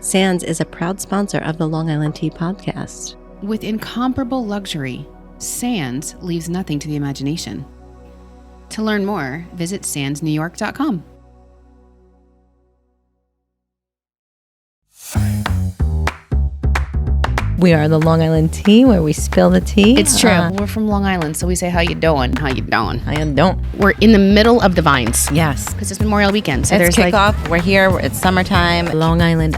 Sands is a proud sponsor of the Long Island Tea Podcast. With incomparable luxury, Sands leaves nothing to the imagination. To learn more, visit sandsnewyork.com. We are the Long Island Tea, where we spill the tea. It's true. We're from Long Island, so we say, how you doing? How you doing? I don't. We're in the middle of the vines. Yes. Because it's Memorial Weekend. So It's there's kickoff. We're here. It's summertime. Long Island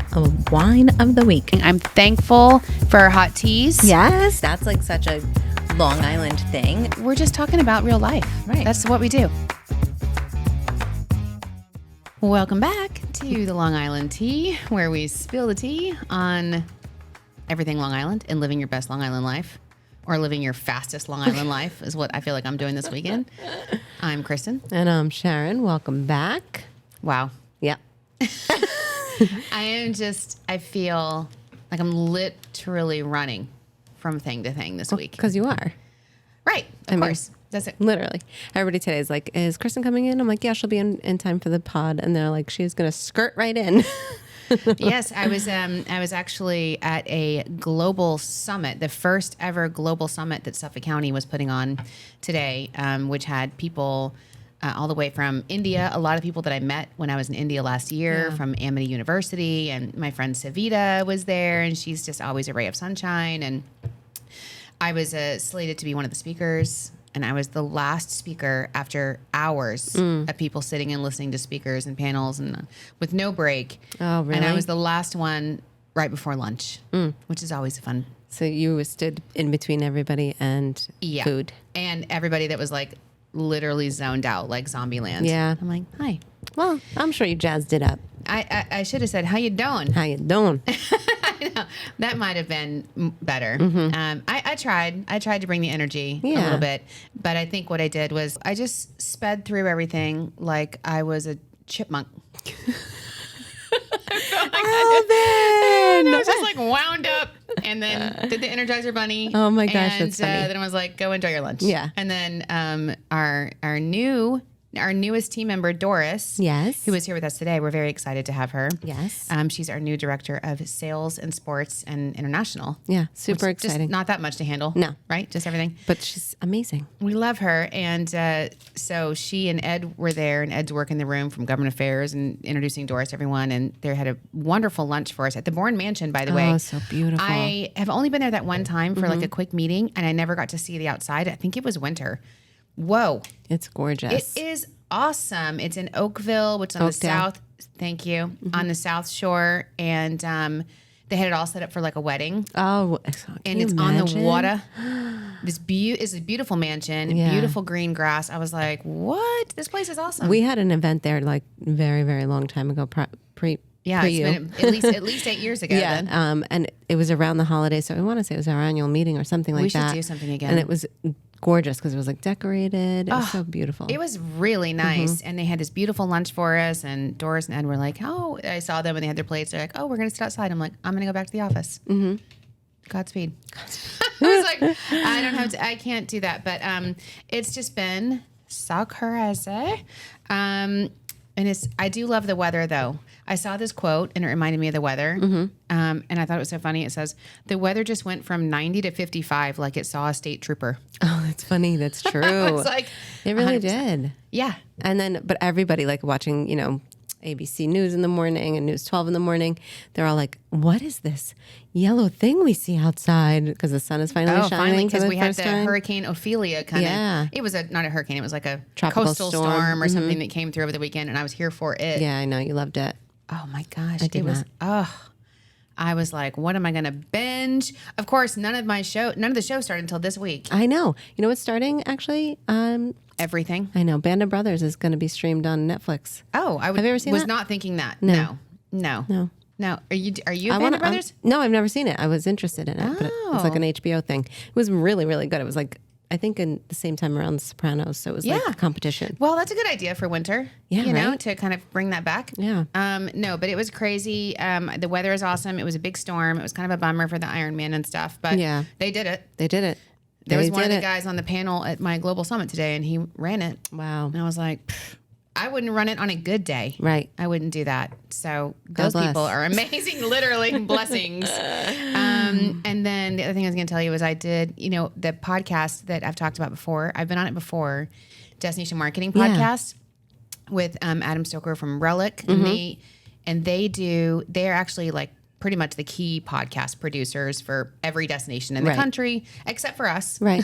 wine of the week. I'm thankful for our hot teas. Yes. That's like such a Long Island thing. We're just talking about real life. Right. That's what we do. Welcome back to the Long Island Tea, where we spill the tea on everything Long Island and living your best Long Island life, or living your fastest Long Island life is what I feel like I'm doing this weekend. I'm Kristen. And I'm Sharon. Welcome back. Wow. Yep. I feel like I'm literally running from thing to thing this week. Because you are. Right. Of course. That's it. Literally. Everybody today is like, is Kristen coming in? I'm like, yeah, she'll be in time for the pod. And they're like, she's going to skirt right in. Yes, I was actually at a global summit, the first ever global summit that Suffolk County was putting on today, which had people all the way from India, a lot of people that I met when I was in India last year from Amity University, and my friend Savita was there, and she's just always a ray of sunshine. And I was slated to be one of the speakers. And I was the last speaker after hours of people sitting and listening to speakers and panels and with no break. Oh, really? And I was the last one right before lunch, which is always fun. So you stood in between everybody and food. And everybody that was like literally zoned out, like zombie land. Yeah. I'm like, hi. Well, I'm sure you jazzed it up. I should have said, how you doing? How you doing? I know. That might have been better. I tried to bring the energy a little bit, but I think what I did was I just sped through everything like I was a chipmunk. I was just like wound up, and then did the Energizer Bunny. Oh my gosh, and, that's funny. Then I was like, go enjoy your lunch. Yeah. And then our newest team member, Doris, Yes. who is here with us today. We're very excited to have her. Yes. She's our new director of sales and sports and international. Yeah, super exciting. Just not that much to handle. No. Right? Just everything. But she's amazing. We love her. And so she and Ed were there, and Ed's working the room from government affairs and introducing Doris to everyone. And they had a wonderful lunch for us at the Bourne Mansion, by the way. Oh, so beautiful. I have only been there that one time for like a quick meeting, and I never got to see the outside. I think it was winter. Whoa. It's gorgeous. It is awesome. It's in Oakville, which is on the south. Thank you. On the South Shore. And they had it all set up for like a wedding. Oh, and it's on the water. This is a beautiful mansion, beautiful green grass. I was like, what? This place is awesome. We had an event there like very, very long time ago. It's been at least 8 years ago. Yeah, then. And it was around the holidays, so I want to say it was our annual meeting or something like that. We should do something again. And it was gorgeous because it was like decorated. It was so beautiful. It was really nice, and they had this beautiful lunch for us. And Doris and Ed were like, "Oh," I saw them and they had their plates. They're like, "Oh, we're gonna sit outside." I'm like, "I'm gonna go back to the office." Godspeed. I was like, I can't do that. But it's just been so crazy. And I do love the weather, though. I saw this quote, and it reminded me of the weather. And I thought it was so funny. It says, the weather just went from 90 to 55 like it saw a state trooper. Oh, that's funny. That's true. It's like, it really 100%. did. Yeah. And then, but everybody like watching, ABC News in the morning and News 12 in the morning, they're all like, what is this yellow thing we see outside? Because the sun is finally shining because we had first the time. Hurricane Ophelia kind of. It was not a hurricane. It was like a tropical coastal storm or something that came through over the weekend, and I was here for it. Yeah, I know. You loved it. Oh my gosh. I did not. I was like, what am I going to binge? Of course, none of the show started until this week. I know. You know what's starting actually? Everything. I know. Band of Brothers is going to be streamed on Netflix. Oh, have you ever seen was that? not thinking that. No. Are you a Band of Brothers? No, I've never seen it. I was interested in it, but it's like an HBO thing. It was really, really good. It was like, I think in the same time around The Sopranos, so it was like a competition. Well, that's a good idea for winter. Yeah, to kind of bring that back. Yeah. No, but it was crazy. The weather is awesome. It was a big storm. It was kind of a bummer for the Ironman and stuff, but they did it. They did it. There was one of the guys on the panel at my global summit today, and he ran it. Wow. And I was like, I wouldn't run it on a good day. Right. I wouldn't do that. So God those bless. people are amazing, literally blessings. And then the other thing I was going to tell you was I did, the podcast that I've talked about before. I've been on it before, Destination Marketing Podcast with Adam Stoker from Relic. And they're actually like pretty much the key podcast producers for every destination in the country, except for us. Right.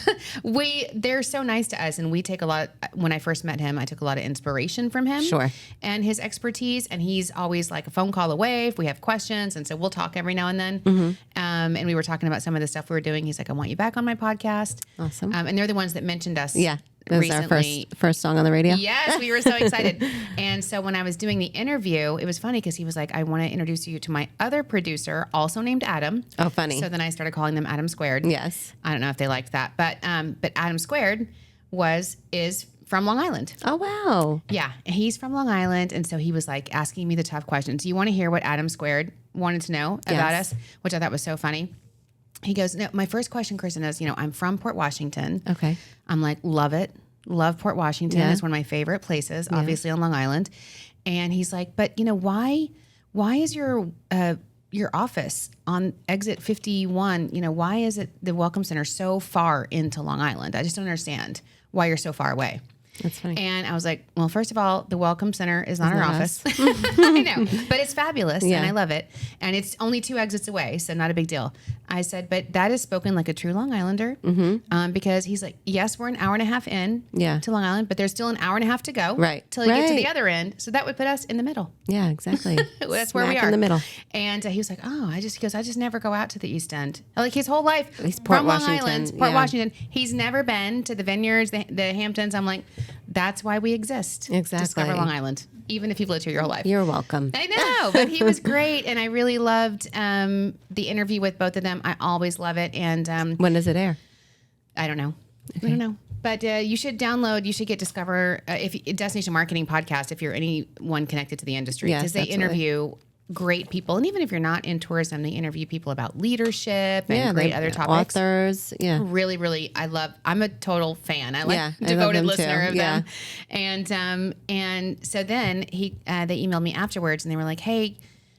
They're so nice to us. And we take a lot, when I first met him, I took a lot of inspiration from him. Sure. And his expertise. And he's always like a phone call away if we have questions. And so we'll talk every now and then. And we were talking about some of the stuff we were doing. He's like, I want you back on my podcast. Awesome. And they're the ones that mentioned us. Yeah. That was recently. our first song on the radio. Yes, we were so excited. And so when I was doing the interview, it was funny because he was like, I want to introduce you to my other producer, also named Adam. Oh, funny. So then I started calling them Adam Squared. Yes. I don't know if they liked that, but Adam Squared is from Long Island. Oh, wow. Yeah, he's from Long Island, and so he was like asking me the tough questions. Do you want to hear what Adam Squared wanted to know about us? Which I thought was so funny. He goes, no, my first question, Kristen, is, I'm from Port Washington. Okay. I'm like, love it. Love Port Washington. Yeah. It's one of my favorite places, obviously on Long Island. And he's like, but why is your office on exit 51, why is it the Welcome Center so far into Long Island? I just don't understand why you're so far away. That's funny. And I was like, well, first of all, the Welcome Center is not our office. I know, but it's fabulous and I love it. And it's only 2 exits away, so not a big deal. I said, but that is spoken like a true Long Islander because he's like, yes, we're an hour and a half in to Long Island, but there's still an hour and a half to go till you get to the other end. So that would put us in the middle. Yeah, exactly. That's where we are. In the middle. And he was like, oh, he goes, I just never go out to the East End. Like his whole life, He's Port from Washington, Long Island, Port Washington. He's never been to the vineyards, the Hamptons. I'm like, that's why we exist. Exactly. Discover Long Island, even if you've lived here your whole life. You're welcome. I know, but he was great. And I really loved the interview with both of them. I always love it. And When does it air? I don't know. Okay. I don't know. But you should get Discover Destination Marketing Podcast if you're anyone connected to the industry. Because they interview great people. And even if you're not in tourism, they interview people about leadership and great other topics. Authors. Yeah. Really, really, I'm a total fan. I like I devoted listener too. of them. And so then they emailed me afterwards and they were like, hey,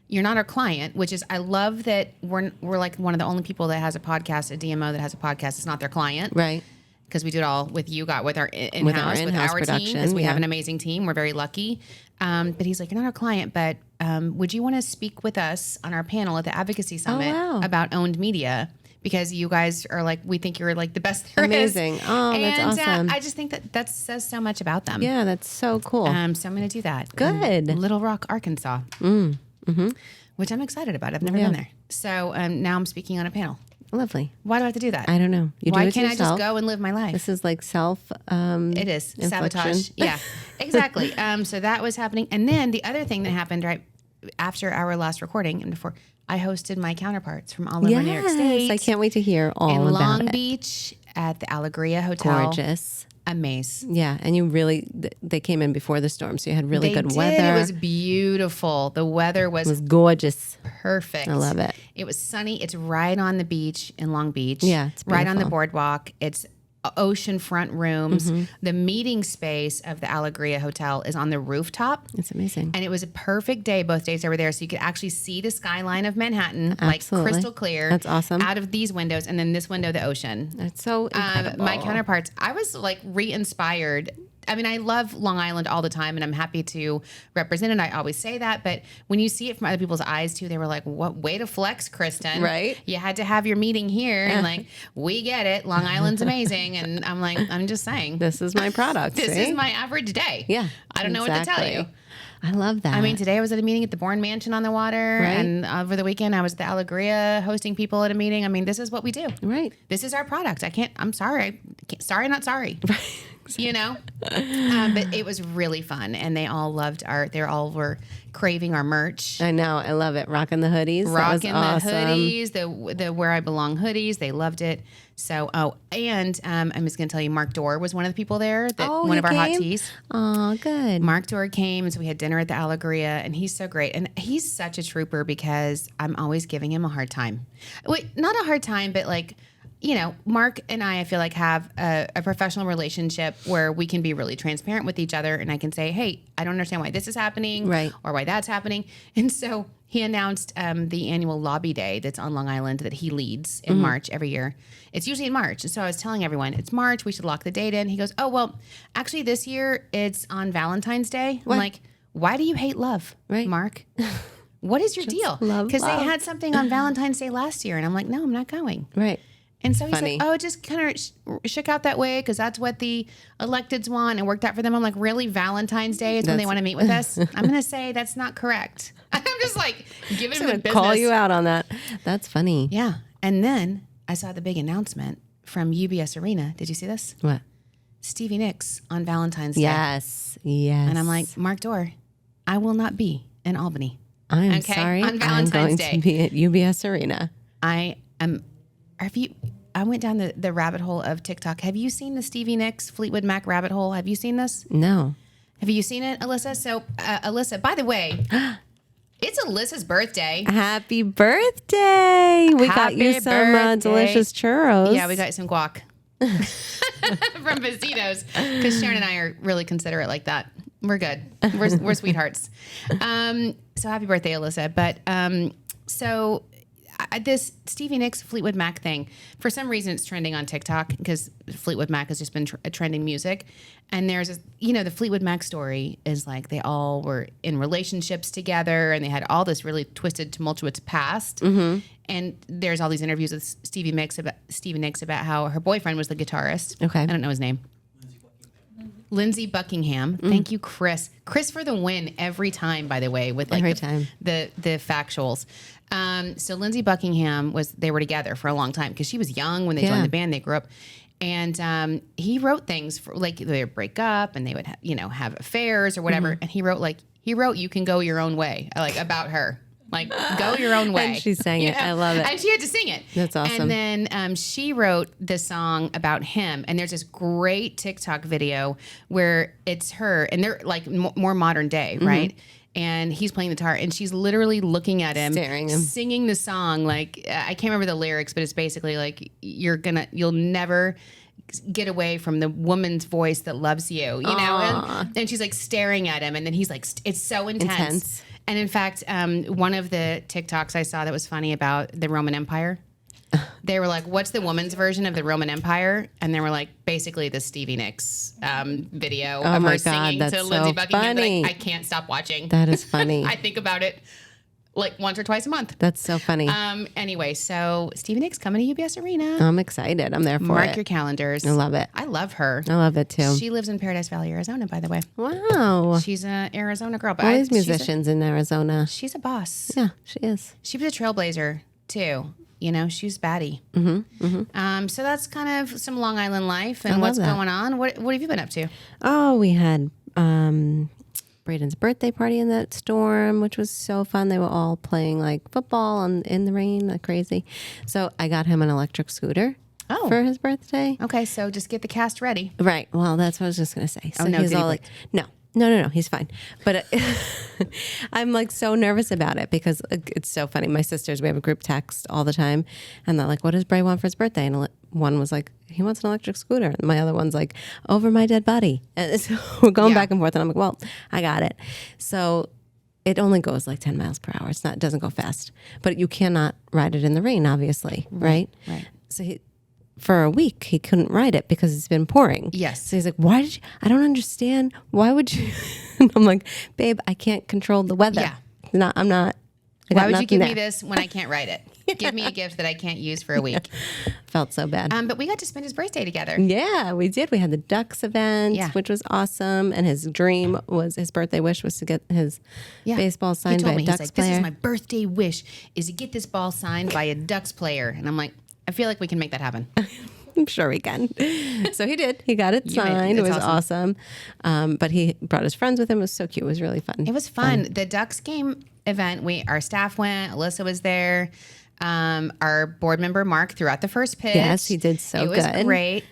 you're not our client, which is, I love that we're like one of the only people that has a podcast, a DMO that has a podcast. It's not their client. Right. Because we do it all with our in-house, with our team, because we have an amazing team. We're very lucky. But he's like, you're not our client, but would you want to speak with us on our panel at the Advocacy Summit about owned media? Because you guys are like, we think you're like the best there Amazing. is. Oh, that's awesome. I just think that says so much about them. Yeah, that's so cool. So I'm going to do that. Good. In Little Rock, Arkansas. Which I'm excited about. I've never been there. So now I'm speaking on a panel. Lovely. Why do I have to do that? I don't know. Why can't I just go and live my life? This is like self. It is sabotage. Yeah, exactly. So that was happening, and then the other thing that happened right after our last recording and before, I hosted my counterparts from all over New York State. I can't wait to hear all in about Long it. Beach at the Allegria Hotel. Gorgeous. Amazing. Yeah, and they came in before the storm, so you had really good did. weather. It was beautiful. The weather was gorgeous. Perfect. I love it. It was sunny. It's right on the beach in Long Beach. Yeah, it's right on the beautiful. boardwalk. It's oceanfront rooms. The meeting space of the Allegria Hotel is on the rooftop. It's amazing. And it was a perfect day both days I were there, so you could actually see the skyline of Manhattan, Absolutely. like crystal clear. That's awesome. Out of these windows, and then this window, the ocean. That's so incredible. My counterparts, I was like re-inspired. I mean, I love Long Island all the time, and I'm happy to represent it. I always say that, but when you see it from other people's eyes too, they were like, "What way to flex, Kristen? Right? You had to have your meeting here, and like, we get it. Long Island's amazing." And I'm like, I'm just saying, This is my product. this see? is my average day. Yeah. I don't know what to tell you. I love that. I mean, today I was at a meeting at the Bourne Mansion on the water, Right. and over the weekend I was at the Allegria hosting people at a meeting. I mean, this is what we do. Right. This is our product. I'm sorry. Sorry, not sorry. You know? But it was really fun, and they all loved they all were craving our merch. I know. I love it. Rocking the hoodies. Rocking that was the awesome. hoodies, the Where I Belong hoodies. They loved it. So, and I'm just going to tell you, Mark Dorr was one of the people there, one of our hot teas. Oh, good. Mark Dorr came, and so we had dinner at the Allegria, and he's so great. And he's such a trooper because I'm always giving him a hard time. Wait, not a hard time, but like, Mark and I feel like have a professional relationship where we can be really transparent with each other. And I can say, hey, I don't understand why this is happening or why that's happening. And so he announced the annual lobby day that's on Long Island that he leads in March every year. It's usually in March. And so I was telling everyone, it's March. We should lock the date in. He goes, oh, well, actually this year it's on Valentine's Day. What? I'm like, why do you hate love, Mark? What is your deal? Because they had something on Valentine's Day last year. And I'm like, no, I'm not going. Right. And so he said, oh, it just kind of shook out that way because that's what the electeds want and worked out for them. I'm like, really? Valentine's Day is when they want to meet with us? I'm going to say that's not correct. I'm just like, giving him the business. Call you out on that. That's funny. Yeah. And then I saw the big announcement from UBS Arena. Did you see this? What? Stevie Nicks on Valentine's Day. Yes. And I'm like, Mark Dorr, I will not be in Albany. I am sorry. On Valentine's I'm going Day. to be at UBS Arena. I went down the rabbit hole of TikTok. Have you seen the Stevie Nicks Fleetwood Mac rabbit hole? Have you seen this? No. Have you seen it, Alyssa? So, Alyssa, by the way, it's Alyssa's birthday. Happy birthday. We got you some delicious churros. Yeah, we got some guac from Besito's because Sharon and I are really considerate like that. We're good. We're sweethearts. So happy birthday, Alyssa. But this Stevie Nicks Fleetwood Mac thing, for some reason it's trending on TikTok because Fleetwood Mac has just been trending music. And there's the Fleetwood Mac story is like they all were in relationships together and they had all this really twisted, tumultuous past. Mm-hmm. And there's all these interviews with Stevie Nicks about how her boyfriend was the guitarist. Okay. I don't know his name. Lindsey Buckingham. Thank you, Chris. Chris for the win every time, by the way, with like the factuals. So Lindsey Buckingham they were together for a long time because she was young when they joined the band. They grew up. And he wrote things for like they would break up and they would have affairs or whatever. And he wrote "You Can Go Your Own Way" like about her. Like, go your own way. And she sang it. I love it. And she had to sing it. That's awesome. And then she wrote the song about him. And there's this great TikTok video where it's her, and they're like more modern day, right? And he's playing the guitar, and she's literally looking at him, staring him, singing the song. Like, I can't remember the lyrics, but it's basically like, you'll never get away from the woman's voice that loves you, you know? And she's like staring at him, and then he's like, it's so intense. And in fact, one of the TikToks I saw that was funny about the Roman Empire, they were like, what's the woman's version of the Roman Empire? And they were like, basically the Stevie Nicks video of her singing to Lindsey Buckingham. Like, I can't stop watching. That is funny. I think about it like once or twice a month. That's so funny. Anyway, so Stevie Nicks coming to UBS Arena. I'm excited. I'm there for it. Mark your calendars. I love it. I love her. I love it too. She lives in Paradise Valley, Arizona, by the way. Wow. She's an Arizona girl. But all these musicians in Arizona. She's a boss. Yeah, she is. She was a trailblazer too. She's batty. So that's kind of some Long Island life and what's going on. What have you been up to? Oh, we had Braden's birthday party in that storm, which was so fun. They were all playing like football in the rain, like crazy. So I got him an electric scooter for his birthday. Okay, so just get the cast ready. Right. Well, that's what I was just going to say. So no, he's all like, no, he's fine. But I'm like so nervous about it because it's so funny. My sisters, we have a group text all the time, and they're like, what does Bray want for his birthday? And one was like, he wants an electric scooter. And my other one's like, over my dead body. And so we're going back and forth, and I'm like, well, I got it. So it only goes like 10 miles per hour. It doesn't go fast, but you cannot ride it in the rain, obviously. Right. So for a week, he couldn't ride it because it's been pouring. Yes. So he's like, I don't understand. Why would you? And I'm like, babe, I can't control the weather. Yeah. I'm not. Why would you give me this when I can't ride it? Give me a gift that I can't use for a week. Felt so bad. But we got to spend his birthday together. Yeah, we did. We had the Ducks event, which was awesome. And his birthday wish was to get his baseball signed by a Ducks player. This is my birthday wish, is to get this ball signed by a Ducks player. And I'm like, I feel like we can make that happen. I'm sure we can. So he did. He got it signed. It was awesome. But he brought his friends with him. It was so cute. It was really fun. It was fun. The Ducks game event, our staff went. Alyssa was there. Our board member, Mark, threw out the first pitch. Yes, he did so good. It was great.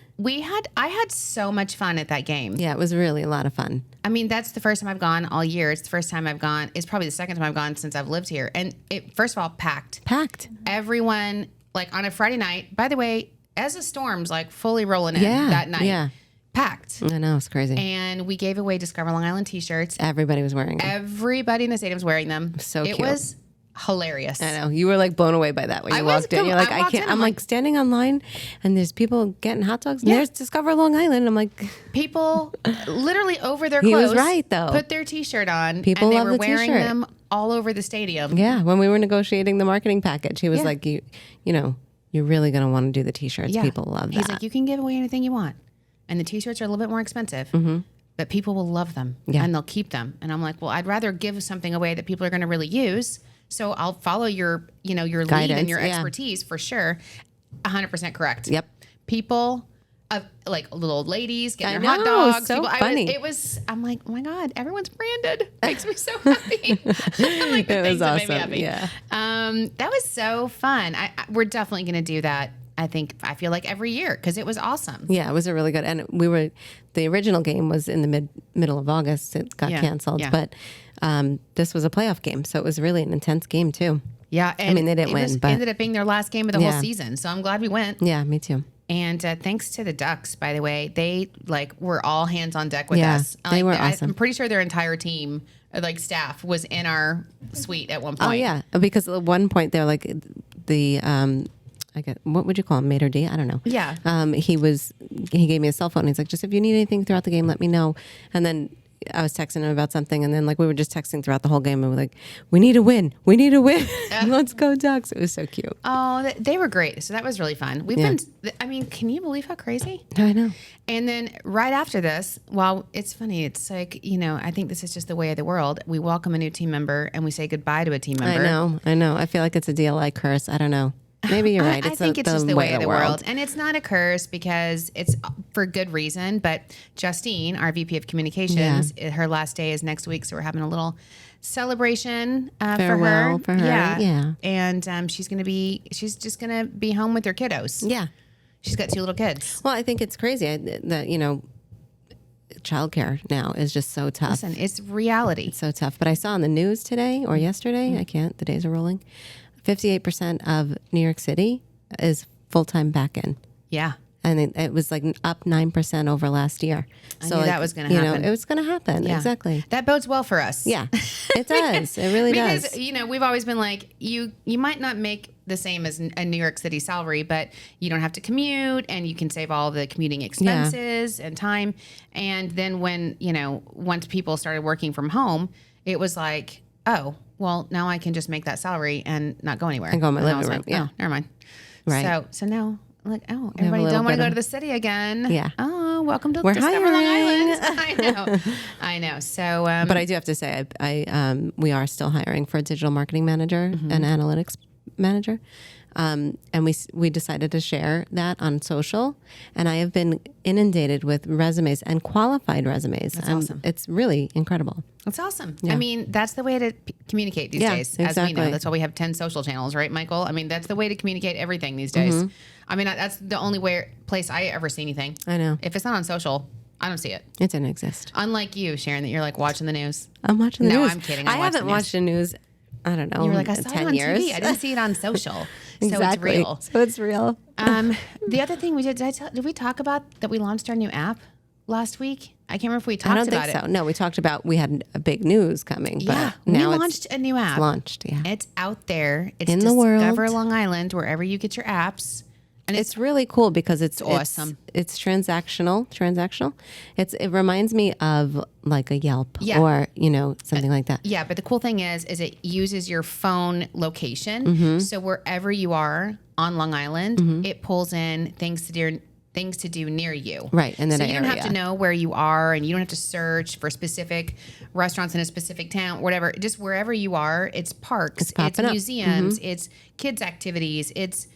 I had so much fun at that game. Yeah, it was really a lot of fun. I mean, that's the first time I've gone all year. It's the first time I've gone. It's probably the second time I've gone since I've lived here. And first of all, packed. Packed. Everyone, like on a Friday night, by the way, as the storm's like fully rolling in Yeah, that night. yeah. Packed. I know, it's crazy. And we gave away Discover Long Island t-shirts. Everybody was wearing them. Everybody in the stadium was wearing them. So it cute. was hilarious. I know. You were like blown away by that when you walked in. You're like, I can't. I'm like standing online and there's people getting hot dogs. And there's Discover Long Island. I'm like, people literally over their he clothes. was right though. Put their t-shirt on. People and they love were the wearing t-shirt. them all over the stadium. Yeah. When we were negotiating the marketing package, he was like, you know, you're really going to want to do the t-shirts. Yeah. People love that. He's like, you can give away anything you want. And the t-shirts are a little bit more expensive. But people will love them and they'll keep them. And I'm like, well, I'd rather give something away that people are going to really use. So I'll follow your lead Guidance, and your expertise for sure. 100% correct. Yep. People, like little old ladies getting I their hot know, dogs. so People, funny. I'm like, oh my God, everyone's branded. Makes me so happy. I'm like, the It things was that made me awesome. happy. Yeah. That was so fun. We're definitely going to do that. I feel like every year because it was awesome. Yeah, it was a really good. And the original game was in the middle of August. It got canceled. Yeah. But this was a playoff game. So it was really an intense game too. Yeah. And I mean, they didn't win, but ended up being their last game of the whole season. So I'm glad we went. Yeah, me too. And thanks to the Ducks, by the way, they were all hands on deck with us. They were awesome. I'm pretty sure their entire team, staff, was in our suite at one point. Oh yeah, because at one point they're like the what would you call him, maitre d'? I don't know. Yeah. He gave me a cell phone. He's like, just if you need anything throughout the game, let me know. And then I was texting him about something, and then like we were just texting throughout the whole game, and we were like, we need a win, let's go Ducks. It was so cute. Oh, they were great. So that was really fun. Can you believe how crazy? I know. And then right after this, well, it's funny. It's like, I think this is just the way of the world. We welcome a new team member and we say goodbye to a team member. I know. I feel like it's a DLI curse. I don't know. Maybe you're right. I think it's just the way of the world. And it's not a curse because it's for good reason. But Justine, our VP of Communications, her last day is next week. So we're having a little celebration Farewell for her. Yeah. And she's just going to be home with her kiddos. Yeah. She's got 2 little kids. Well, I think it's crazy that, childcare now is just so tough. Listen, it's reality. It's so tough. But I saw on the news today or yesterday, the days are rolling, 58% of New York City is full-time back in. Yeah. And it was like up 9% over last year. I knew that was going to happen. It was going to happen. Yeah. Exactly. That bodes well for us. Yeah, it does. It really does. Because, we've always been like, you might not make the same as a New York City salary, but you don't have to commute and you can save all the commuting expenses and time. And then when, once people started working from home, it was like, oh, well, now I can just make that salary and not go anywhere. And go in my living room. Like, oh, never mind. Right. So now, I'm like, everybody don't want to go to the city again. Yeah. Oh, welcome to We're Discover Long hiring. Island. I know. So, but I do have to say, we are still hiring for a digital marketing manager and analytics manager. And we decided to share that on social, and I have been inundated with resumes and qualified resumes. That's awesome. It's really incredible. That's awesome. Yeah. I mean, that's the way to communicate these days, as we know. That's why we have 10 social channels, right, Michael? I mean, that's the way to communicate everything these days. I mean, that's the only place I ever see anything. I know. If it's not on social, I don't see it. It didn't exist. Unlike you, Sharon, that you're like watching the news. I'm watching the news. No, I'm kidding. I haven't watched the news. I don't know. You were like, I saw 10 it on years. TV. I didn't see it on social. Exactly. So it's real. So it's real. The other thing we did we talk about that we launched our new app last week? I can't remember if we talked about it. I don't think so. No, we talked about we had a big news coming. But now we launched a new app. It's launched, yeah. It's out there. It's in the world. Discover Long Island, wherever you get your apps. And it's really cool because it's awesome. It's transactional. It reminds me of like a Yelp or something like that. Yeah, but the cool thing is it uses your phone location. So wherever you are on Long Island, it pulls in things to do near you. Right, and then so you don't have to know where you are, and you don't have to search for specific restaurants in a specific town, whatever. Just wherever you are, it's parks, it's museums, it's kids activities, it's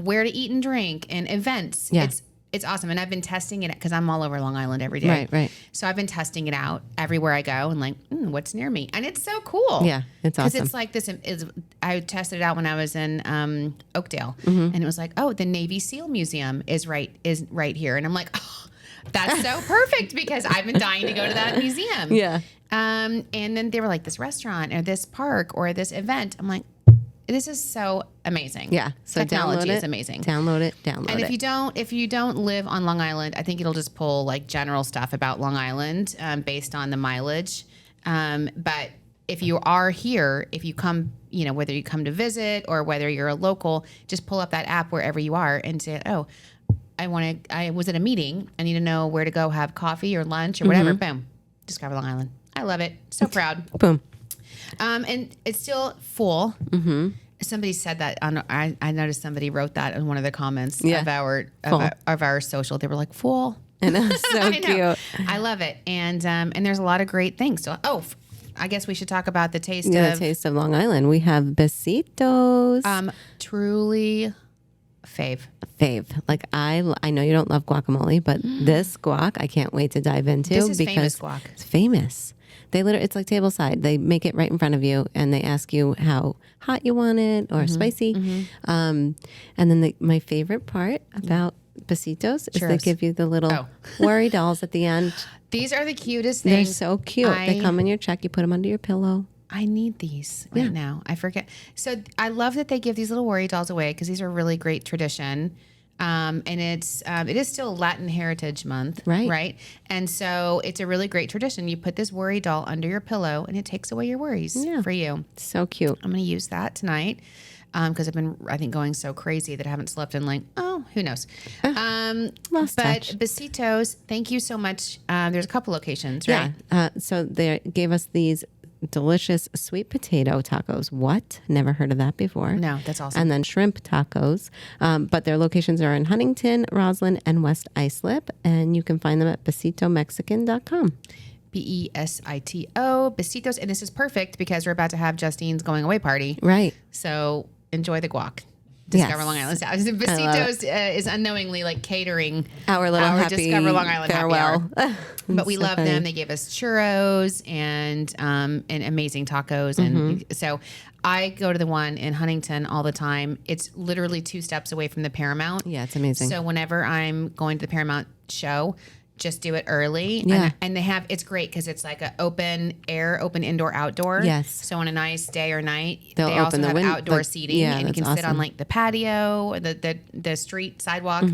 where to eat and drink and events. Yeah. It's awesome. And I've been testing it because I'm all over Long Island every day. Right. So I've been testing it out everywhere I go and like, what's near me? And it's so cool. Yeah, it's awesome. Because it's like this. I tested it out when I was in Oakdale, and it was like, oh, the Navy SEAL Museum is right here. And I'm like, oh, that's so perfect because I've been dying to go to that museum. Yeah. And then they were like, this restaurant or this park or this event. I'm like, This is so amazing. Yeah. So technology download it. is amazing. Download it. And if you don't live on Long Island, I think it'll just pull like general stuff about Long Island based on the mileage. But if you are here, if you come, whether you come to visit or whether you're a local, just pull up that app wherever you are and say, oh, I was at a meeting. I need to know where to go have coffee or lunch or whatever. Boom. Discover Long Island. I love it. So proud. Boom. And it's still full. Mm-hmm. Somebody said that I noticed somebody wrote that in one of the comments of our social. They were like, full. And that's so cute. I love it. And there's a lot of great things. So, I guess we should talk about the taste the taste of Long Island. We have Besitos. Truly fave. Like I know you don't love guacamole, but this guac I can't wait to dive into This is because famous guac. It's famous. They literally, it's like tableside. They make it right in front of you, and they ask you how hot you want it or spicy. And then my favorite part about Besitos is they give you the little worry dolls at the end. These are the cutest things. They're so cute. They come in your check. You put them under your pillow. I need these right now. I forget. So I love that they give these little worry dolls away because these are a really great tradition. And it is still Latin Heritage Month, right? And so it's a really great tradition. You put this worry doll under your pillow, and it takes away your worries for you. So cute. I'm going to use that tonight because I've been, I think, going so crazy that I haven't slept in who knows? Lost touch. Besitos, thank you so much. There's a couple locations, right? Yeah. So they gave us these delicious sweet potato tacos. What? Never heard of that before. No, that's awesome. And then shrimp tacos. But their locations are in Huntington, Roslyn, and West Islip. And you can find them at besitomexican.com. Besito, Besitos. And this is perfect because we're about to have Justine's going away party. Right. So enjoy the guac. Discover Long Island Sound. Besitos is unknowingly like catering our little happy Discover Long Island farewell. But we love them. They gave us churros and amazing tacos. And so I go to the one in Huntington all the time. It's literally 2 steps away from the Paramount. Yeah, it's amazing. So whenever I'm going to the Paramount show, just do it early. Yeah. And they have, it's great because it's like an open indoor, outdoor. Yes. So on a nice day or night, They'll they also open have the outdoor seating and you can sit on awesome. like the patio or the street sidewalk.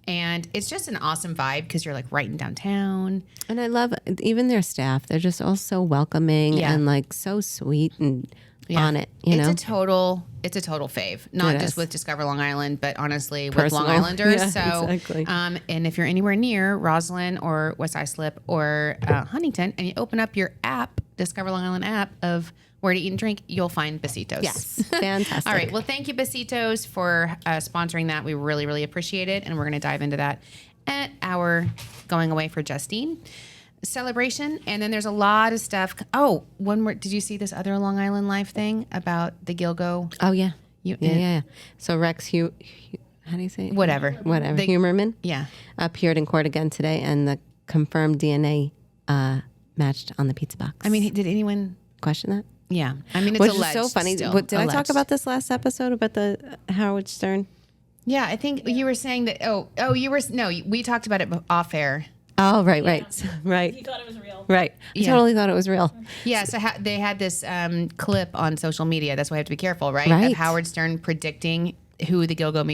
And it's just an awesome vibe because you're like right in downtown. And I love even their staff. They're just all so welcoming and like so sweet and on it, It's a total fave. Not just with Discover Long Island, but honestly with Long Islanders. Exactly. And if you're anywhere near Roslyn or West Islip or Huntington, and you open up your app, Discover Long Island app of where to eat and drink, you'll find Besitos. Yes, fantastic. All right. Well, thank you, Besitos, for sponsoring that. We really, really appreciate it, and we're going to dive into that at our going away for Justine celebration. And then there's a lot of stuff. One more. Did you see this other Long Island Life thing about the Gilgo? Oh yeah. Yeah. So Rex how do you say it? Whatever. Humerman appeared in court again today, and the confirmed DNA matched on the pizza box. I mean, did anyone question that? Yeah. I mean, it's Which alleged. Is so funny. Still Did alleged. I talk about this last episode about the Howard Stern? Yeah, I think you were saying that. We talked about it off air. Oh, right. He thought it was real. Right. I totally thought it was real. Yeah, so they had this clip on social media. That's why I have to be careful, right? Right. Of Howard Stern predicting who the Gilgo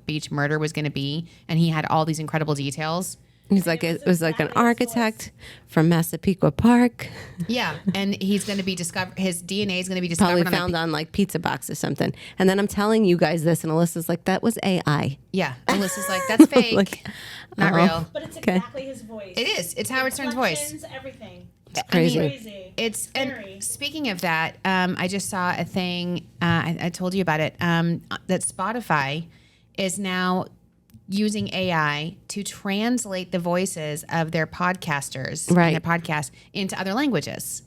Beach murder was going to be. And he had all these incredible details. He's like, it was like an architect from Massapequa Park. Yeah, and he's going to be discovered. His DNA is going to be discovered. Probably found on like pizza box or something. And then I'm telling you guys this, and Alyssa's like, that was AI. Yeah, Alyssa's like, that's fake, like, not real. But it's exactly his voice. It is. It's Howard Stern's voice. Everything. It's crazy. It's and speaking of that, I just saw a thing. I told you about it. That Spotify is now using AI to translate the voices of their podcasters and their podcasts into other languages,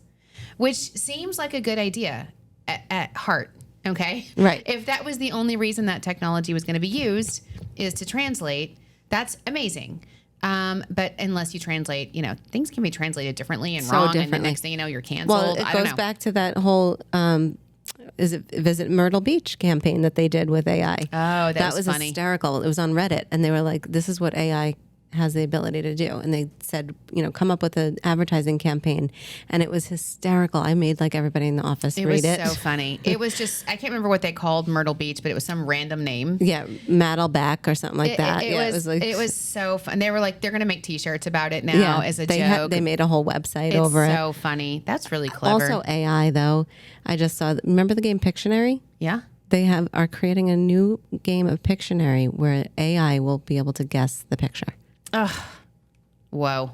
which seems like a good idea at heart. Okay. Right. If that was the only reason that technology was going to be used is to translate, that's amazing. But unless you translate, things can be translated differently and wrong. And the next thing you know, you're canceled. Well, it goes back to that whole, is it Visit Myrtle Beach campaign that they did with AI. Oh, that was was funny. Hysterical. It was on Reddit, and they were like, "This is what AI has the ability to do. And they said, come up with an advertising campaign. And it was hysterical. I made like everybody in the office read it. It was so funny. It was just, I can't remember what they called Myrtle Beach, but it was some random name. Yeah, Mattleback or something like that. It was so fun. They were like, they're going to make T-shirts about it now as a joke. They made a whole website over it. It's so funny. That's really clever. Also AI though. I just saw, remember the game Pictionary? Yeah. They are creating a new game of Pictionary where AI will be able to guess the picture. Ugh. Whoa.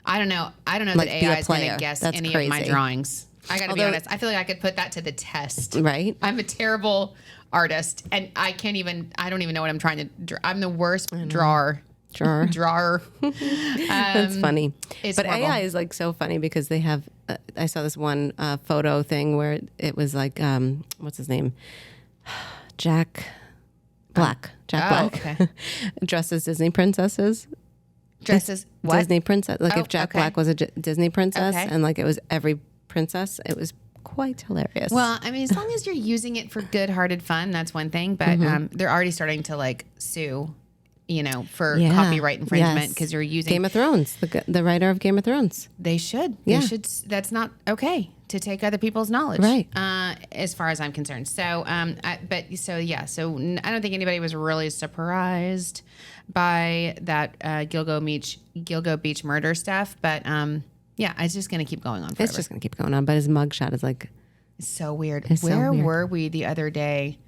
I don't know Like, that AI is going to guess any of my drawings. I got to be honest. I feel like I could put that to the test. Right. I'm a terrible artist and I don't even know what I'm trying to draw. I'm the worst drawer. That's funny. But horrible. AI is like so funny because they have, I saw this one photo thing where it was like, what's his name? Jack Black. Okay. Dressed as Disney princesses. Dressed as what? Disney princess. Like if Jack Black was a Disney princess and like it was every princess, it was quite hilarious. Well, I mean, as long as you're using it for good-hearted fun, that's one thing. But they're already starting to like sue, for copyright infringement because you're using Game of Thrones. The writer of Game of Thrones. They should. Yeah. They should. That's not okay to take other people's knowledge, right? As far as I'm concerned. So, So I don't think anybody was really surprised by that Gilgo Beach murder stuff. But it's just going to keep going on forever. It's just going to keep going on. But his mugshot is like it's so weird. Where were we the other day?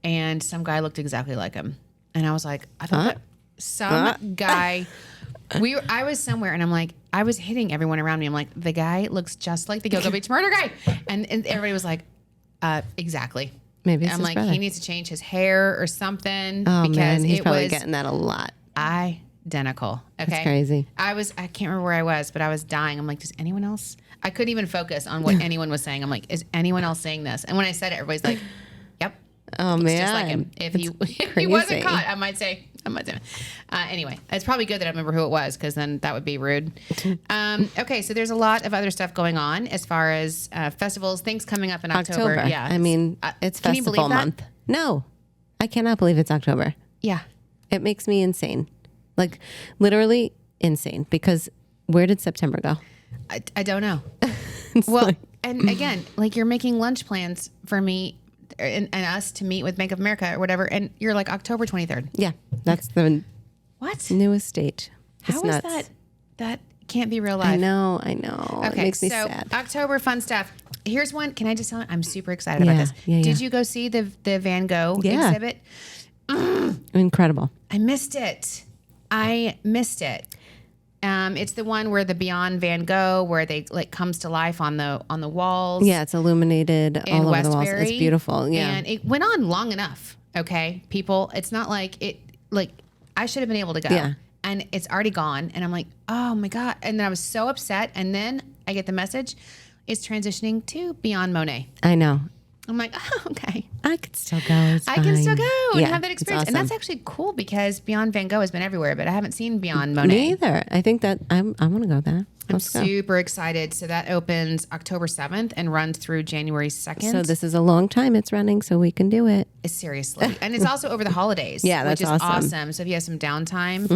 And some guy looked exactly like him, and I was like, I thought that some guy. I was somewhere and I'm like, I was hitting everyone around me. I'm like, the guy looks just like the Gilgo Beach murder guy. And everybody was like, exactly. Maybe it's I'm his like, brother. he needs to change his hair or something. Oh, because man, he's it probably was getting that a lot. identical. Okay. That's crazy. I can't remember where I was, but I was dying. I'm like, does anyone else? I couldn't even focus on what anyone was saying. I'm like, is anyone else saying this? And when I said it, everybody's like, yep. Oh, it's man. just like him. If he wasn't caught, I might say. Anyway, it's probably good that I remember who it was because then that would be rude. Okay, so there's a lot of other stuff going on as far as festivals, things coming up in October. Yeah, I mean, it's can you festival believe that? month. No, I cannot believe it's October. Yeah, it makes me insane, like literally insane. Because where did September go? I don't know. Well, and again, like you're making lunch plans for me. And us to meet with Bank of America or whatever, and you're like October 23rd. Yeah, that's the newest date. How is that? That can't be real life. I know. Okay, it makes me sad. October fun stuff. Here's one. Can I just tell you? I'm super excited about this. Did you go see the Van Gogh exhibit? Incredible. I missed it. It's the one where the Beyond Van Gogh, where they like comes to life on the walls. Yeah, it's illuminated all over Westbury, the walls. It's beautiful. Yeah, and it went on long enough. Okay, people. It's not like it. Like I should have been able to go. Yeah. And it's already gone. And I'm like, oh my god. And then I was so upset. And then I get the message, it's transitioning to Beyond Monet. I know. I'm like, oh, okay. I could still go. I can still go and have that it's experience. awesome. And that's actually cool because Beyond Van Gogh has been everywhere, but I haven't seen Beyond Monet. Me either. I think that I want to go there. I'm super excited. So that opens October 7th and runs through January 2nd. So this is a long time it's running, so we can do it. Seriously. And it's also over the holidays. Yeah, that's which is awesome. So if you have some downtime,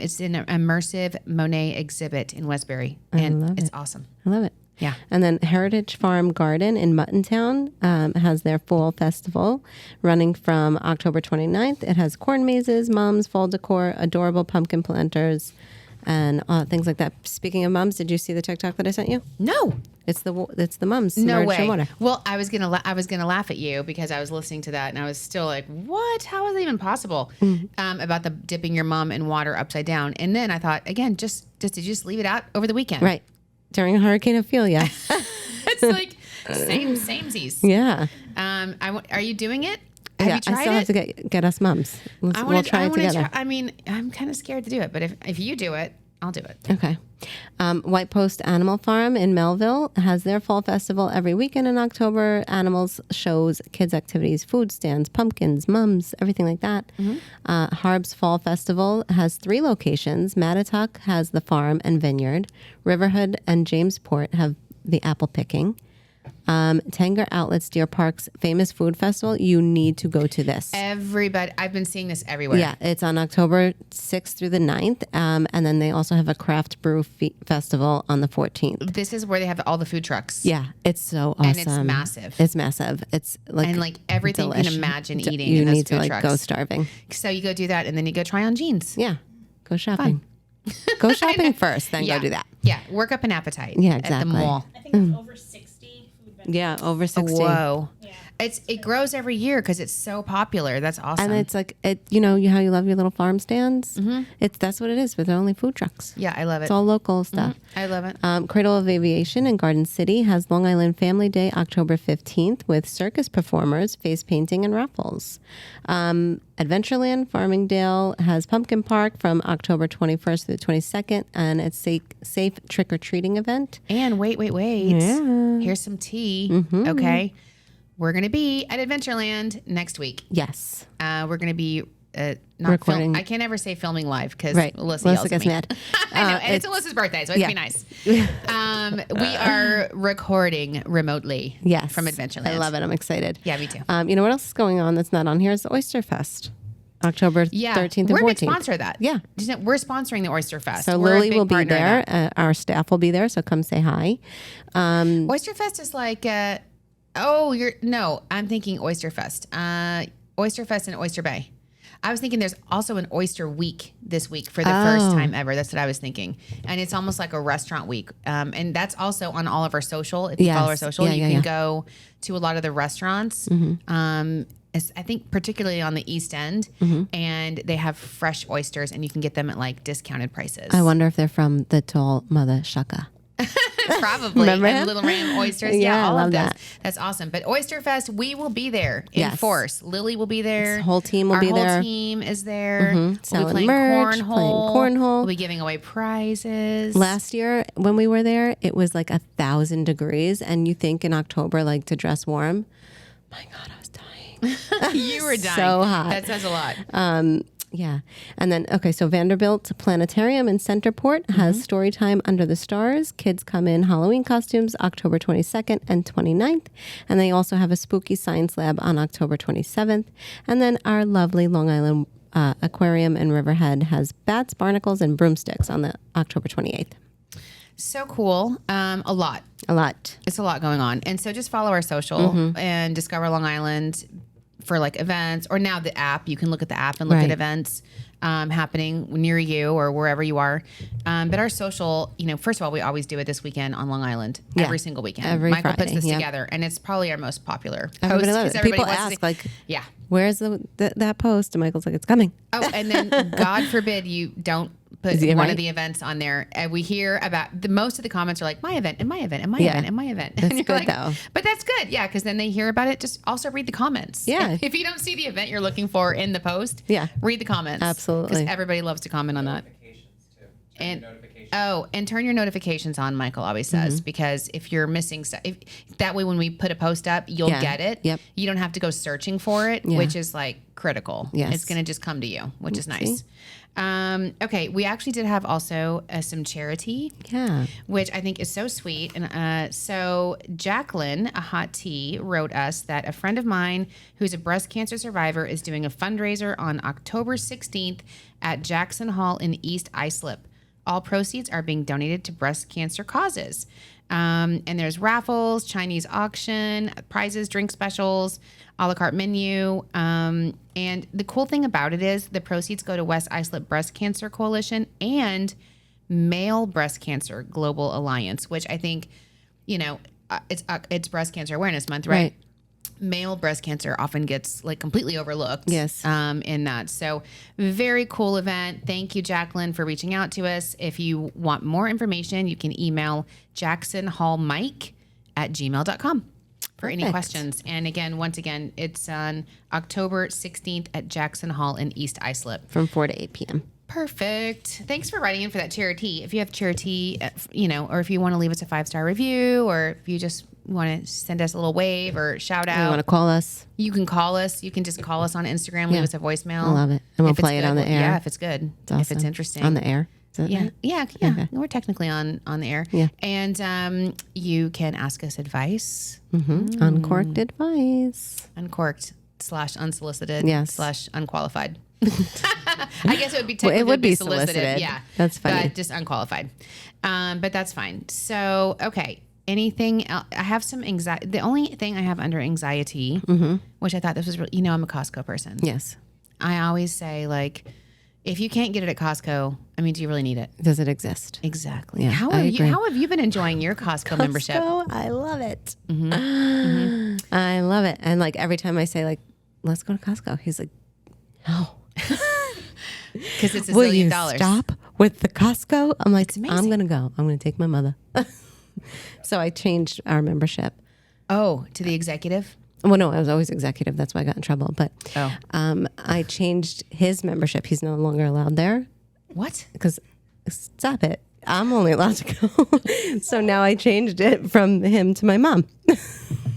it's an immersive Monet exhibit in Westbury. And it's awesome. I love it. Yeah. And then Heritage Farm Garden in Muttontown has their fall festival running from October 29th. It has corn mazes, mums, fall decor, adorable pumpkin planters, and things like that. Speaking of mums, did you see the TikTok that I sent you? No. It's the mums. No submerged in way. water. Well, I was gonna laugh at you because I was listening to that and I was still like, "What? How is that even possible?" About the dipping your mum in water upside down. And then I thought, again, did you just leave it out over the weekend? Right. During Hurricane Ophelia. It's like samesies. Yeah. Are you doing it? Have you tried I still have to get us mums. We'll try it together. I mean, I'm kind of scared to do it, but if you do it, I'll do it. Okay. White Post Animal Farm in Melville has their fall festival every weekend in October. Animals, shows, kids activities, food stands, pumpkins, mums, everything like that. Harbes Fall Festival has 3 locations. Mattituck has the farm and vineyard. Riverhead and Jamesport have the apple picking. Tanger Outlets Deer Park's famous food festival. You need to go to this. Everybody, I've been seeing this everywhere. Yeah, it's on October 6th through the 9th. And then they also have a craft brew festival on the 14th. This is where they have all the food trucks. Yeah, it's so awesome. And it's massive. It's massive. It's like And like everything you can imagine eating You in those need to food like trucks. go starving. So you go do that and then you go try on jeans. Yeah, go shopping. Go shopping first, then go do that. Yeah, work up an appetite. Yeah, At the exactly. mall. I think there's over 60 food vendors. Yeah, over 60. Whoa. Yeah. It grows every year because it's so popular. That's awesome. And it's like how you love your little farm stands. That's what it is, but they're only food trucks. yeah, I love it. It's all local stuff. I love it. Cradle of Aviation in Garden City has Long Island Family Day October 15th with circus performers, face painting, and raffles. Adventureland Farmingdale has Pumpkin Park from October 21st to the 22nd, and it's a safe trick-or-treating event. And wait. Yeah. Here's some tea. Okay. We're going to be at Adventureland next week. Yes. We're going to be not Recording. I can't ever say filming live because Right. Alyssa yells at gets me. mad. I know, and it's Alyssa's birthday, so it's yeah. be nice. We are recording remotely. Yes. From Adventureland. I love it. I'm excited. Yeah, me too. You know what else is going on that's not on here is the Oyster Fest. October 13th and we're 14th. a big sponsor of that. Yeah. We're sponsoring the Oyster Fest. So We're a Lily big will be partner in there. Our staff will be there. So come say hi. Oyster Fest is like, I'm thinking Oyster Fest. Oyster Fest in Oyster Bay. I was thinking there's also an Oyster Week this week for the first time ever. That's what I was thinking. And it's almost like a restaurant week. And that's also on all of our social. If you follow our social, you can go to a lot of the restaurants. I think particularly on the East End, and they have fresh oysters, and you can get them at like discounted prices. I wonder if they're from the Tall Mother Shaka. Probably. Remember And him? Little Ram oysters. Yeah, I all love of those. that. That's awesome. But Oyster Fest, we will be there in Yes. force. Lily will be there. The whole team will Our be there. Our whole team is there. We'll be Selling playing merch, cornhole. playing cornhole. We'll be giving away prizes. Last year when we were there, it was like 1,000 degrees. And you think in October, like to dress warm. My God, I was dying. You were dying. So hot. That says a lot. Yeah. And then, so Vanderbilt Planetarium in Centerport has story time under the stars. Kids come in Halloween costumes October 22nd and 29th. And they also have a spooky science lab on October 27th. And then our lovely Long Island Aquarium in Riverhead has bats, barnacles, and broomsticks on the October 28th. So cool. A lot. A lot. It's a lot going on. And so just follow our social and discover Long Island for like events, or now the app. You can look at the app and look at events happening near you or wherever you are. But our social, first of all, we always do it this weekend on Long Island, every single weekend. Every Michael Friday, puts this yep. together, and it's probably our most popular post. Everybody loves 'cause it. everybody People wants to ask, see- like, yeah. where's that post? And Michael's like, it's coming. Oh, and then God forbid you don't put Is he one right? of the events on there. And we hear about most of the comments are like, my event and my event and my Yeah. event and my event. That's And you're good, like, though. But that's good. Yeah. Because then they hear about it. Just also read the comments. Yeah. If you don't see the event you're looking for in the post, Yeah. read the comments. Absolutely. Because everybody loves to comment on that. And turn your notifications on, Michael always says, because if you're missing stuff, that way when we put a post up, you'll Yeah. get it. Yep. You don't have to go searching for it, Yeah. which is like critical. Yes. It's going to just come to you, which is nice. Okay, we actually did have also some charity, Yeah. which I think is so sweet. And so Jacqueline, a hot tea, wrote us that a friend of mine who's a breast cancer survivor is doing a fundraiser on October 16th at Jackson Hall in East Islip. All proceeds are being donated to breast cancer causes. And there's raffles, Chinese auction, prizes, drink specials, a la carte menu. And the cool thing about it is the proceeds go to West Islip Breast Cancer Coalition and Male Breast Cancer Global Alliance, which I think, it's Breast Cancer Awareness Month, right? Male breast cancer often gets like completely overlooked. Yes. In that. So very cool event. Thank you, Jacqueline, for reaching out to us. If you want more information, you can email jacksonhallmike@gmail.com for any questions. And again, once again, it's on October 16th at Jackson Hall in East Islip. From 4 to 8 p.m. Perfect. Thanks for writing in for that charity. If you have charity, or if you want to leave us a 5-star review, or if you just want to send us a little wave or shout out. You want to call us? You can call us. You can just call us on Instagram, leave us a voicemail. I love it. And we'll If it's play it good, on the air. Yeah, if it's good. It's awesome. If it's interesting. On the air. that Yeah. right? Yeah. Okay. We're technically on the air. Yeah. And you can ask us advice. Uncorked advice. Uncorked / unsolicited Yes. / unqualified. I guess it would be technically it would be solicited. solicited. Yeah. That's funny. But just unqualified. But that's fine. So, okay. Anything else? I have some anxiety. The only thing I have under anxiety, which I thought this was really, I'm a Costco person. Yes. I always say, like, if you can't get it at Costco, I mean, do you really need it? Does it exist? Exactly. Yeah, How I have agree. how have you been enjoying your Costco membership? I love it. I love it. And like every time I say like, let's go to Costco, he's like, no. Because it's Will $1 you zillion. stop with the Costco? I'm like, amazing. I'm going to go. I'm going to take my mother. So I changed our membership. Oh, to the executive? Well, no, I was always executive. That's why I got in trouble. But Oh. I changed his membership. He's no longer allowed there What? because stop it. I'm only allowed to go. So now I changed it from him to my mom.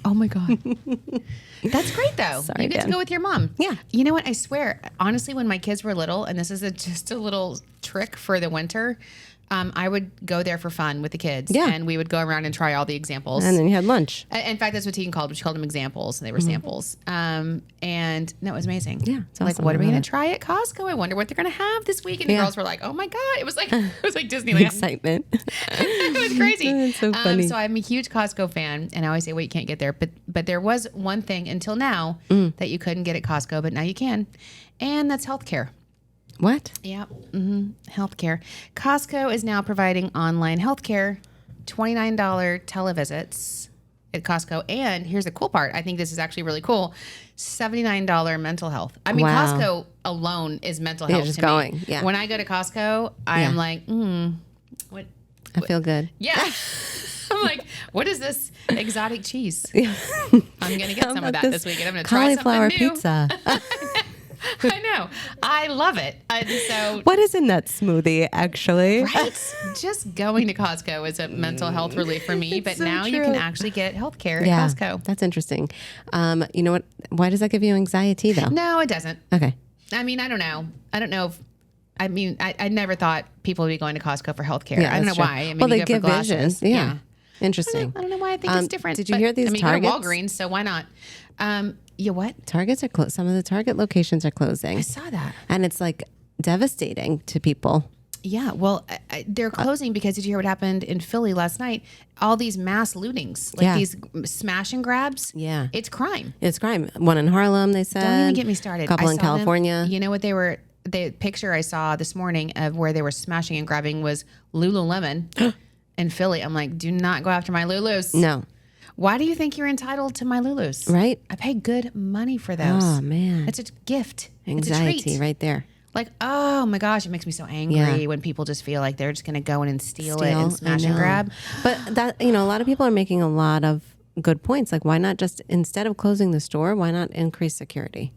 Oh my God. That's great though. Sorry, you get to Dan. go with your mom. Yeah. You know what? I swear, honestly, when my kids were little, and this is just a little trick for the winter, I would go there for fun with the kids. Yeah. And we would go around and try all the examples. And then you had lunch. In fact, that's what Tegan called them. She called them examples. And they were samples. And no, it was amazing. Yeah, it's Like, awesome. what are we I love going it. to try at Costco? I wonder what they're going to have this week. And the Yeah. girls were like, oh my God. It was like Disneyland. Excitement. It was crazy. It's so funny. So I'm a huge Costco fan, and I always say, well, you can't get there. But there was one thing until now that you couldn't get at Costco, but now you can. And that's healthcare. What? Yeah. Healthcare. Costco is now providing online healthcare, $29 televisits at Costco. And here's the cool part. I think this is actually really cool. $79 mental health. I mean, Wow. Costco alone is mental Yeah, health just to going. me. Yeah. When I go to Costco, I am Yeah. like, what? I feel good. Yeah. I'm like, what is this exotic cheese? Yeah. I'm going to get How some of about that this this weekend. I'm going to try cauliflower something new. pizza. I know. I love it. So, What is in that smoothie, actually? right? Just going to Costco is a mental health relief for me. But so now you can true. actually get healthcare Yeah, at Costco. that's interesting. You know what? Why does that give you anxiety, though? No, it doesn't. Okay. I mean, I don't know. I don't know if. I mean, I never thought people would be going to Costco for healthcare. Yeah, I don't know that's true. why. I mean, Well, you they go give for glasses. vision. Yeah. Interesting. I don't know why I think it's different. did you but, hear these I mean, you go to Targets? Walgreens, so why not? You what? Targets are closed. Some of the Target locations are closing. I saw that. And it's like devastating to people. Yeah, well, they're closing because did you hear what happened in Philly last night? All these mass lootings, like Yeah. these smash and grabs. Yeah. It's crime. It's crime. One in Harlem, they said. Don't even get me started. A couple I in saw them. California. You know what they were? The picture I saw this morning of where they were smashing and grabbing was Lululemon in Philly. I'm like, do not go after my Lulus. No. Why do you think you're entitled to my Lulus? Right? I pay good money for those. Oh, man. It's a gift. It's a Anxiety treat. right there. Like, oh my gosh, it makes me so angry Yeah. when people just feel like they're just going to go in and steal it and I smash and know. grab. But that, a lot of people are making a lot of good points. Like, why not just, instead of closing the store, why not increase security?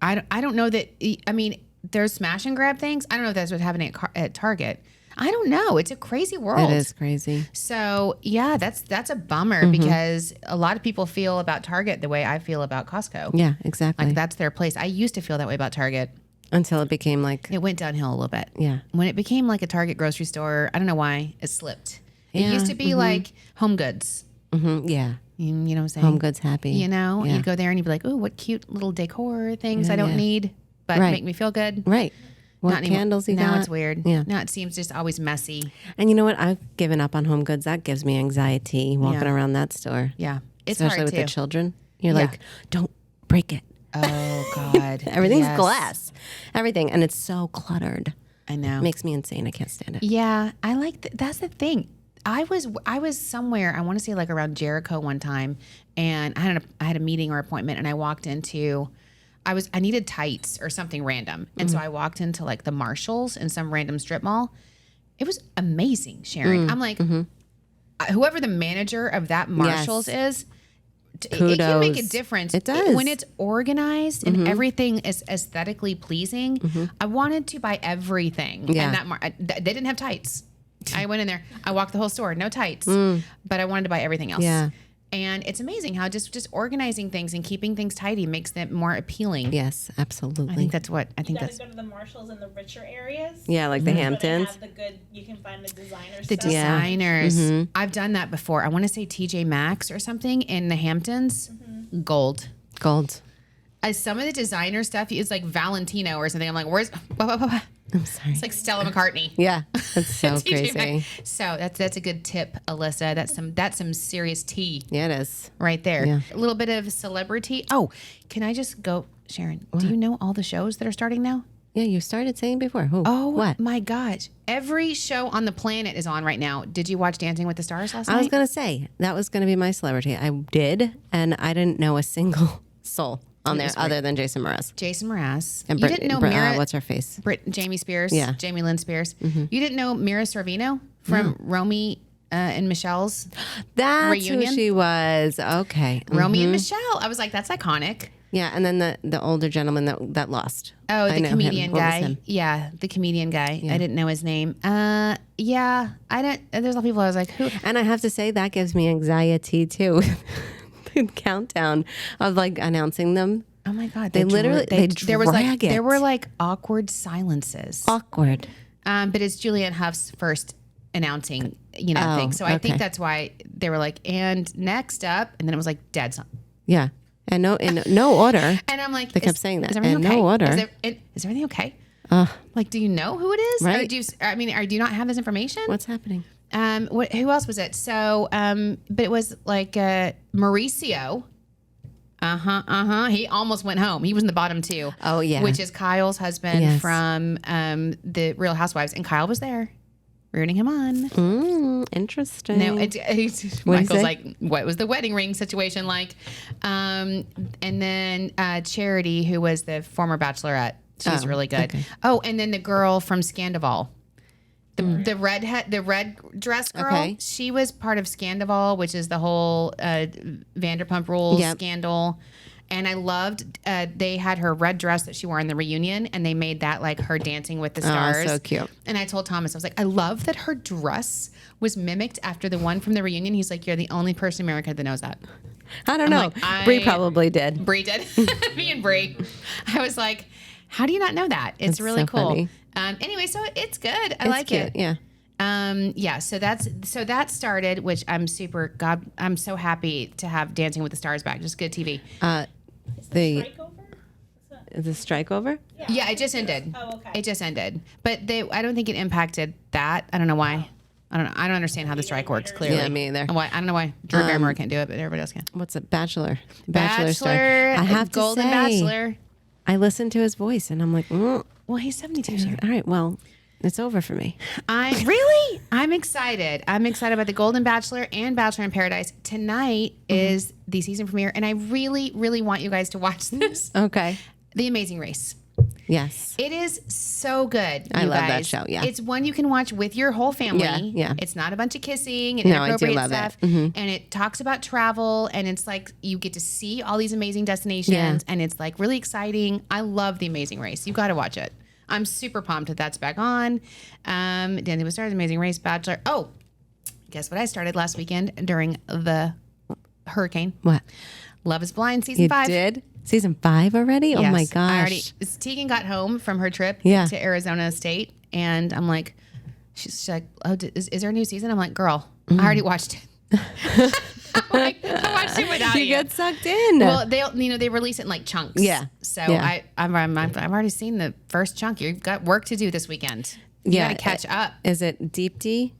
I don't know that. I mean, there's smash and grab things. I don't know if that's what's happening at Target. I don't know. It's a crazy world. It is crazy. So yeah, that's a bummer because a lot of people feel about Target the way I feel about Costco. Yeah, exactly. Like that's their place. I used to feel that way about Target. Until it became like, It went downhill a little bit. yeah. When it became like a Target grocery store, I don't know why it slipped. It Yeah, used to be like Home Goods. Yeah. You know what I'm saying? Home Goods happy. You know, Yeah. you'd go there and you'd be like, oh, what cute little decor things I don't yeah. need, but Right. make me feel good. Right. What Not anymore. candles you now got? it's weird. Yeah. Now it seems just always messy. And you know what? I've given up on Home Goods. That gives me anxiety walking Yeah. around that store. Yeah. It's Especially hard with too. the children. You're Yeah. like, don't break it. Oh God. Everything's Yes. glass. Everything. And it's so cluttered. I know. Makes me insane. I can't stand it. Yeah, I like that's the thing. I was somewhere, I want to say like around Jericho one time, and I had a meeting or appointment, and I walked into I needed tights or something random. And so I walked into like the Marshalls in some random strip mall. It was amazing, Sharon. I'm like, whoever the manager of that Marshalls is, it can make a Kudos. difference. It does. When it's organized and everything is aesthetically pleasing. I wanted to buy everything. Yeah. And they didn't have tights. I went in there. I walked the whole store, no tights, but I wanted to buy everything else. Yeah. And it's amazing how just organizing things and keeping things tidy makes them more appealing. Yes, absolutely. I think that's what I You think gotta that's go to the Marshalls in the richer areas. Yeah, like the Where they Hamptons. have the good. You can find the designer the stuff. designers. I've done that before. I want to say TJ Maxx or something in the Hamptons. Gold. Gold. As some of the designer stuff is like Valentino or something. I'm like, where's? I'm sorry. It's like Stella McCartney. Yeah, that's so TJ crazy. Maxx. So that's a good tip, Alyssa. That's some serious tea Yeah, it is. right there. Yeah. A little bit of celebrity. Oh, can I just go, Sharon? Do you know all the shows that are starting now? Yeah, you started saying before. Who? Oh, what? my gosh. Every show on the planet is on right now. Did you watch Dancing with the Stars last I was night? going to say that was going to be my celebrity. I did, and I didn't know a single soul on there other than Jason Mraz. Jason Mraz. And You didn't know Mira, what's her face? Jamie Spears. Yeah. Jamie Lynn Spears. You didn't know Mira Sorvino from Romy and Michelle's That's Reunion? who she was. Okay. Romy and Michelle. I was like, that's iconic. Yeah, and then the older gentleman that lost. Oh, I the know comedian him. What was guy. him? Yeah, the comedian guy. I didn't know his name. Yeah, I don't. There's a lot of people I was like, who? And I have to say that gives me anxiety too. The countdown of like announcing them. Oh my God! They literally they there was like drag it. there were like awkward silences. Awkward. But it's Julianne Hough's first announcing, thing. So I think okay. that's why they were like, and next up, and then it was like dead song. Yeah. And in no order. And I'm like, They kept saying that. Is everything In okay? no order. Is everything okay? Like, do you know who it is? Or Right. do you not have this information? What's happening? Who else was it? So, but it was like Mauricio. He almost went home. He was in the bottom two. Oh, yeah. Which is Kyle's husband Yes. from the Real Housewives, and Kyle was there, rooting him on. Interesting. No, What'd Michael's he say? like, what was the wedding ring situation like? And then Charity, who was the former Bachelorette, she's really good. okay. Oh, and then the girl from Scandival. The red dress girl, Okay. she was part of Scandival, which is the whole Vanderpump Rules Yep. scandal. And I loved they had her red dress that she wore in the reunion, and they made that like her dancing with the stars. so cute. And I told Thomas, I was like, I love that her dress was mimicked after the one from the reunion. He's like, you're the only person in America that knows that. I don't know. like, Brie probably did. Brie did. Me and Brie. I was like, how do you not know that? It's That's really so cool. funny. Anyway, so it's good. I It's like cute. it. Yeah. So that started, which I'm so happy to have Dancing with the Stars back. Just good TV. The Strike over? is the strike over? Yeah, it just ended. Oh, okay. It just ended. But I don't think it impacted that. I don't know why. I don't know. I don't understand how the strike works clearly. Yeah, me either. And why, I don't know why Drew Barrymore can't do it, but everybody else can. What's it? Bachelor. Bachelor. I have to Golden say, Bachelor. I listened to his voice and I'm like, Well, he's 72. Sharon. all right, well, it's over for me. I'm excited. I'm excited about the Golden Bachelor and Bachelor in Paradise. Tonight is the season premiere, and I really, really want you guys to watch this. Okay. The Amazing Race. Yes. It is so good. I you love that guys. show, yeah. It's one you can watch with your whole family. Yeah. It's not a bunch of kissing and No, I do inappropriate love it. stuff. Mhm. And it talks about travel, and it's like you get to see all these amazing destinations, Yeah. and it's like really exciting. I love The Amazing Race. You got to watch it. I'm super pumped that that's back on. Dancing with the Stars, Amazing Race, Bachelor. Oh, guess what I started last weekend during the hurricane? What? Love is Blind season You 5. did? Season 5 already? Oh my Yes, gosh. Tegan got home from her trip Yeah. to Arizona State, and I'm like, she's like, oh, is there a new season? I'm like, girl, I already watched it. I'm like, I watched it without You you. get sucked in. Well, they release it in like chunks. Yeah. So Yeah. I've already seen the first chunk. You've got work to do this weekend. You Yeah, got to catch up. Is it Deep D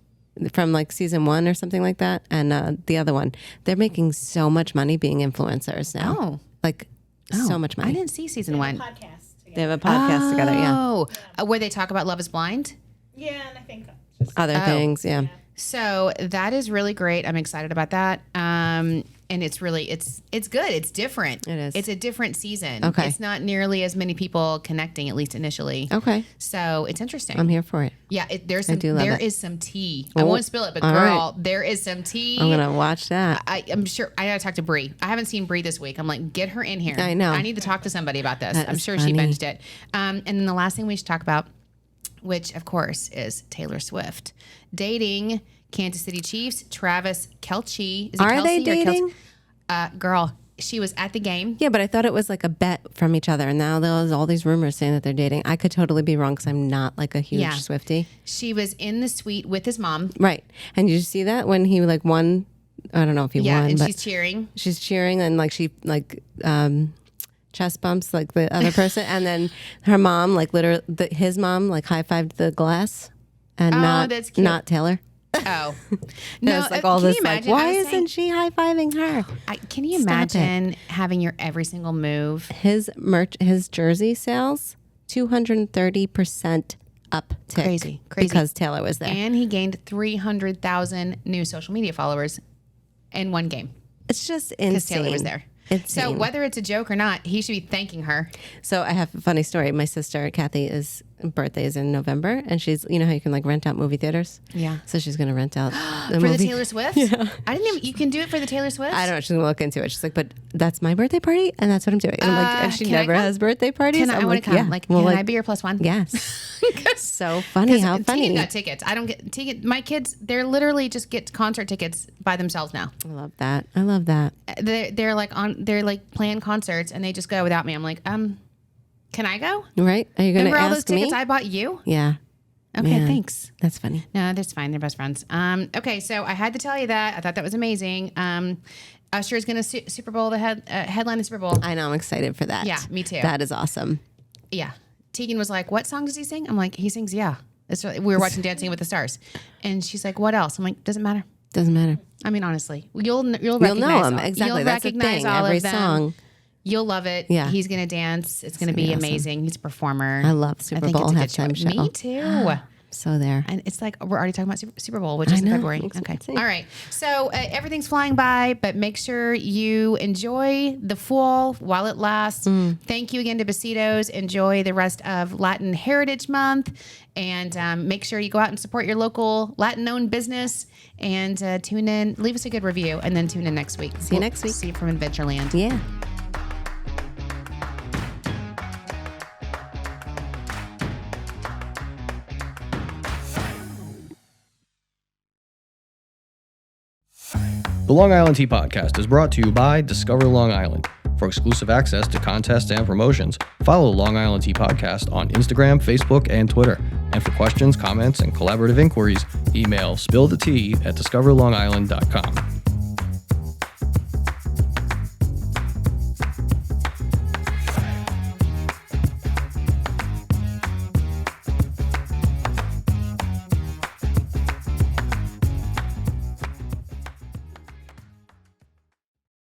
from like season 1 or something like that? And the other one, they're making so much money being influencers now. Oh. Like so much money. I didn't see season 1. Podcast They together. have a podcast together. Yeah. Oh, where they talk about Love is Blind. Yeah, and I think just Other things. Yeah. So that is really great. I'm excited about that. And it's really, it's good. It's different. It is. It's a different season. Okay. It's not nearly as many people connecting, at least initially. Okay. So it's interesting. I'm here for it. Yeah, there do love it. is some tea. I Oh, won't spill it, but all girl, right. there is some tea. I'm going to watch that. I'm sure I gotta talk to Brie. I haven't seen Brie this week. I'm like, get her in here. I know. I need to talk to somebody about this. That I'm is sure she funny. binged it. And then the last thing we should talk about, which of course is Taylor Swift dating Kansas City Chiefs, Travis Kelce. Is it Are Kelce they or dating? Girl, she was at the game. Yeah, but I thought it was like a bet from each other. And now there's all these rumors saying that they're dating. I could totally be wrong because I'm not like a huge Yeah. Swiftie. She was in the suite with his mom. Right. And you see that when he like won? I don't know if he Yeah, won, and but she's cheering. she's cheering and like she like chest bumps like the other person. And then her mom, like literally his mom like high-fived the glass and that's cute. not Taylor. Oh. No, it's like all can this you like, imagine? why I was isn't saying- she high-fiving her? Can you Stop imagine having your every single move? His jersey sales 230% uptick. Crazy. Because Taylor was there. And he gained 300,000 new social media followers in one game It's just insane. because Taylor was there. So Insane. whether it's a joke or not, he should be thanking her. So I have a funny story. My sister Kathy's birthday is in November, and she's how you can like rent out movie theaters. Yeah. So she's gonna rent out For the Taylor Swift? Yeah. I didn't even, you can do it for the Taylor Swift? I don't know. She's gonna look into it. She's like, but that's my birthday party, and that's what I'm doing. And I'm like, and she can I never come? has birthday parties. I I'm want like, to come. yeah. Like, Well, can like, I be your plus one? Yes. So funny. How funny. Tegan got tickets. I don't get ticket. My kids, they're literally just get concert tickets by themselves now. I love that. I love that. They're like playing concerts and they just go without me. I'm like, can I go? Right? Are you gonna Remember all those ask me? tickets I bought you? Yeah. Okay, Man, thanks. That's funny. No, that's fine. They're best friends. Okay, so I had to tell you that. I thought that was amazing. Usher is going to Super Bowl headline the Super Bowl. I know. I'm excited for that. Yeah, me too. That is awesome. Yeah. Tegan was like, "What song does he sing?" I'm like, "He sings Yeah." We were watching Dancing with the Stars, and she's like, "What else?" I'm like, "Doesn't matter." Doesn't matter. I mean, honestly, you'll You'll recognize know them. all- Exactly. You'll That's the recognize thing. all Every of them. song. You'll love it. Yeah. He's gonna dance. It's gonna gonna be be awesome. amazing. He's a performer. I love Super think Bowl it's a good halftime show. Me too. So there. And it's like we're already talking about Super Bowl, which is in know. February. Okay. Exciting. All right. So everything's flying by, but make sure you enjoy the fall while it lasts. Thank you again to Besitos. Enjoy the rest of Latin Heritage Month. And make sure you go out and support your local Latin-owned business. And tune in. Leave us a good review. And then tune in next week. See you next week. See you from Adventureland. Yeah. The Long Island Tea Podcast is brought to you by Discover Long Island. For exclusive access to contests and promotions, follow Long Island Tea Podcast on Instagram, Facebook, and Twitter. And for questions, comments, and collaborative inquiries, email spillthetea@discoverlongisland.com.